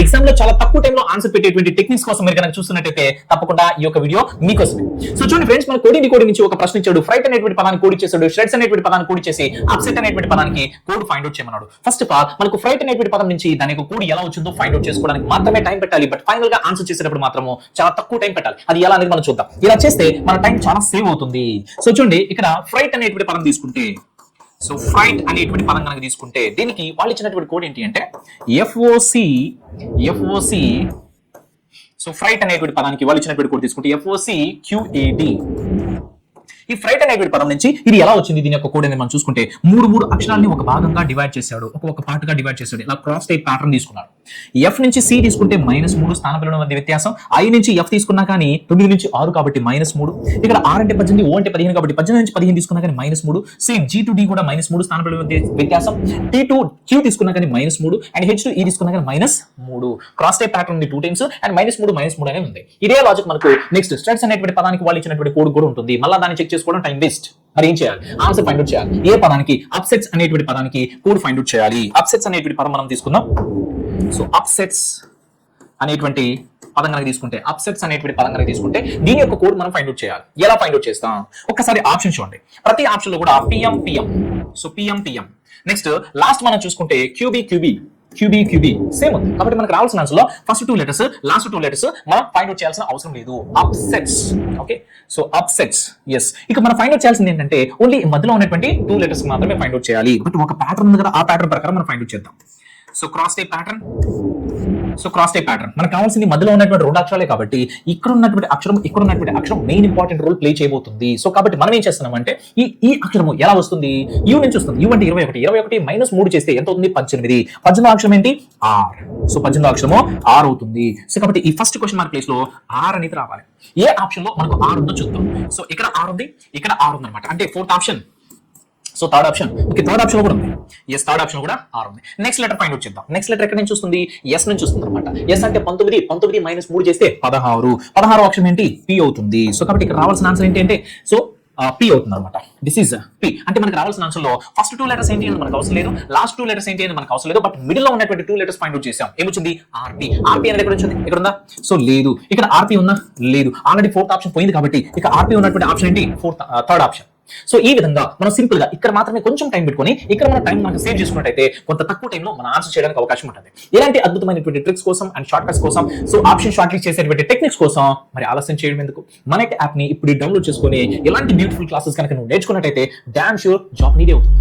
Exam లో చాలా తక్కువ టైంలో ఆన్సర్ పెట్టేటువంటి టెక్నిక్స్ కోసం మీరు కనుక చూస్తున్నట్టయితే తప్పకుండా ఈ యొక్క వీడియో మీకోసమే. సో చూడండి ఫ్రెండ్స్, మన కోడింగ్ కోడింగ్ నుంచి ఒక ప్రశ్న ఇచ్చాడు. ఫ్రైట్ అనేటువంటి పదాన్ని కోడ్ చేశాడు, ష్రెడ్స్ అనేటువంటి పదాన్ని కోడ్ చేసి అప్సెట్ అనేటువంటి పదానికి కోడ్ ఫైండ్ అవుట్ చేయమన్నాడు. ఫస్ట్ ఆఫ్ ఆల్ మనకు ఫ్రైట్ అనేటువంటి పదం నుంచి దానికి కోడ్ ఎలా వచ్చిందో ఫైండ్ అవుట్ చేసుకోవడానికి మాత్రమే టైం పెట్టాలి. బట్ ఫైనల్ గా ఆన్సర్ చేసేటప్పుడు మాత్రము చాలా తక్కువ టైం పెట్టాలి. అది ఎలా అనేది మనం చూద్దాం. ఇలా చేస్తే మన టైం చాలా సేవ్ అవుతుంది. సో చూడండి, ఇక్కడ ఫ్రైట్ అనేటువంటి పదం తీసుకుంటే, సో ఫ్రైట్ అనేటువంటి పదం కనుక తీసుకుంటే దీనికి వాళ్ళు ఇచ్చినటువంటి కోడ్ ఏంటి అంటే ఎఫ్ఓసి. సో ఫ్రైట్ అనేటువంటి పదానికి వాళ్ళు ఇచ్చినటువంటి కోడ్ తీసుకుంటే ఎఫ్ఓసి క్యూఏడి. ఈ ఫ్రైట్ అనేటువంటి పదం నుంచి ఇది ఎలా వచ్చింది, దీని యొక్క కోడ్ అనేది మనం చూసుకుంటే మూడు అక్షరాలని ఒక భాగంగా డివైడ్ చేశాడు, ఒక పార్ట్ గా డివైడ్ చేశాడు. ఇలా క్రాస్ టైప్ ప్యాటర్న్ తీసుకున్నాడు. ఎఫ్ నుంచి సి తీసుకుంటే -3 స్థానపరిమాణం మధ్య వ్యత్యాసం. ఐ నుంచి ఎఫ్ తీసుకున్నా కానీ 9 నుంచి 6 కాబట్టి -3. ఇక్కడ ఆర్ అంటే 18, ఓ అంటే 15 కాబట్టి 18 నుంచి 15 తీసుకున్నా కానీ -3. సేమ్ జీ టు డి కూడా -3 స్థానపరిమాణం మధ్య వ్యత్యాసం. టీ టు క్యూ తీసుకున్నా కానీ -3 అండ్ హెచ్ టు ఈ తీసుకున్నా కానీ -3. క్రాస్ టైప్ ప్యాటర్న్ ఉంది 2 టైమ్స్ అండ్ -3 అనేది ఉంది. ఇదే లాజిక్ మనకు నెక్స్ట్ స్ట్రెడ్స్ అనేటువంటి పదానికి వాళ్ళు ఇచ్చినటువంటి కోడ్ కూడా ఉంటుంది. మళ్ళీ దాన్ని చెక్ చేసుకోవడం టైం వేస్ట్. మరి ఏం చేయాలి, ఆన్సర్ ఫైండ్ అవుట్ చేయాలి. ఏ పదానికి, అప్సెట్స్ అనేటువంటి పదానికి కోడ్ ఫైండ్ అవుట్ చేయాలి. అప్సెట్స్ అనేటువంటి పదం మనం తీసుకుందాం. సో అప్సెట్స్ అనేటువంటి పదం కనుక తీసుకుంటే, అప్సెట్స్ అనేటువంటి పదం కనుక తీసుకుంటే దీని యొక్క కోడ్ మనం ఫైండ్ అవుట్ చేయాలి. ఎలా ఫైండ్ అవుట్ చేస్తాం, ఒక్కసారి ఆప్షన్ చూడండి. ప్రతి ఆప్షన్ లో కూడా PM. So PM. Next last మనం చూసుకుంటే క్యూబీ సేమ్ ఉంది. కాబట్టి మనకు రావాల్సిన ఆన్సర్ లో ఫస్ట్ 2 లెటర్స్, లాస్ట్ 2 లెటర్స్ మనం ఫైండ్ అవుట్ చేయాల్సిన అవసరం లేదు. Upsets. Okay, so upsets. Yes, ఇక మనం ఫైండ్ అవుట్ చేయాల్సింది ఏంటంటే ఓన్లీ మధ్యలో ఉన్నటువంటి 2 లెటర్స్ మాత్రమే ఫైండ్ అవుట్ చేయాలి. బట్ ఒక ప్యాటర్న్ ఉంది కదా, ఆ ప్యాటర్న్ ప్రకారం మనం ఫైండ్ అవుట్ చేద్దాం. So cross type pattern. మనకు కావాల్సింది మధ్యలో ఉన్నటువంటి 2 అక్షరాలే కాబట్టి ఇక్కడ ఉన్నటువంటి అక్షరం మెయిన్ ఇంపార్టెంట్ రోల్ ప్లే చేయబోతుంది. సో కాబట్టి మనం ఏం చేస్తున్నామంటే ఈ అక్షరము ఎలా వస్తుంది, యూ నుంచి వస్తుంది. యూ అంటే 21 -3 చేస్తే ఎంత అవుతుంది, 18. 18వ అక్షరం ఏంటి, ఆర్. సో 18వ అక్షరము ఆర్ అవుతుంది. సో కాబట్టి ఈ ఫస్ట్ క్వశ్చన్ మార్క్ ప్లేస్ లో ఆర్ అనేది రావాలి. ఏ ఆప్షన్ లో మనకు ఆర్ ఉందో చూద్దాం. సో ఇక్కడ ఆర్ ఉంది, ఇక్కడ ఆర్ ఉంది అనమాట. అంటే 4th option. So third option. Okay, third option కూడా ఉంది. ఎస్, థర్డ్ ఆప్షన్ కూడా ఆర్ ఉంది. నెక్స్ట్ లెటర్ ఫైండ్ అవుట్ చేద్దాం. నెక్స్ట్ లెటర్ ఎక్కడ నుంచి వస్తుంది, ఎస్ నుంచి వస్తుంది అనమాట. ఎస్ అంటే 19 -3 చేస్తే 16. 16వ అక్షరం ఏంటి, పి అవుతుంది. సో కాబట్టి ఇక్కడ రావాల్సిన ఆన్సర్ ఏంటి అంటే సో పి అవుతుంది అనమాట. This is P. అంటే మనకు రావాల్సిన ఆన్సర్ లో ఫస్ట్ 2 లెటర్స్ ఏంటి అని మనకు అవసరం లేదు, లాస్ట్ 2 లెటర్స్ ఏంటి అని మనకు అవసరం లేదు. బట్ మిడిల్ లో ఉన్నటువంటి 2 లెటర్స్ ఫైండ్ అవుట్ చేసాం. ఏమొచ్చింది, ఆర్పి. ఆర్పి అనేది ఎక్కడ వచ్చింది, ఇక్కడ ఉందా, సో లేదు. ఇక్కడ ఆర్పి ఉందా, లేదు. ఆల్రెడీ 4th ఆప్షన్ పోయింది కాబట్టి ఇక ఆర్పి ఉన్నటువంటి ఆప్షన్ ఏంటి, థర్డ్ ఆప్షన్. సో ఈ విధంగా మనం సింపుల్ గా ఇక్కడ మాత్రమే కొంచెం టైం పెట్టుకొని ఇక్కడ మన టైం మనకు సేవ్ చేసుకున్నట్టయితే కొంత తక్కువ టైంలో మనం ఆన్సర్ చేయడానికి అవకాశం ఉంటుంది. ఇలాంటి అద్భుతమైనటువంటి ట్రిక్స్ కోసం అండ్ షార్ట్ కట్స్ కోసం, సో ఆప్షన్ షార్ట్ లిస్ట్ చేసేటువంటి టెక్నిక్స్ కోసం మరి ఆలస్యం చేయడం ఎందుకు, మన యాప్ ని ఇప్పుడు డౌన్లోడ్ చేసుకొని ఇలాంటి బ్యూటిఫుల్ క్లాసెస్ కనుక నువ్వు నేర్చుకున్నట్టయితే డామ్ షూర్ జాబ్ నీదే అవుతుంది.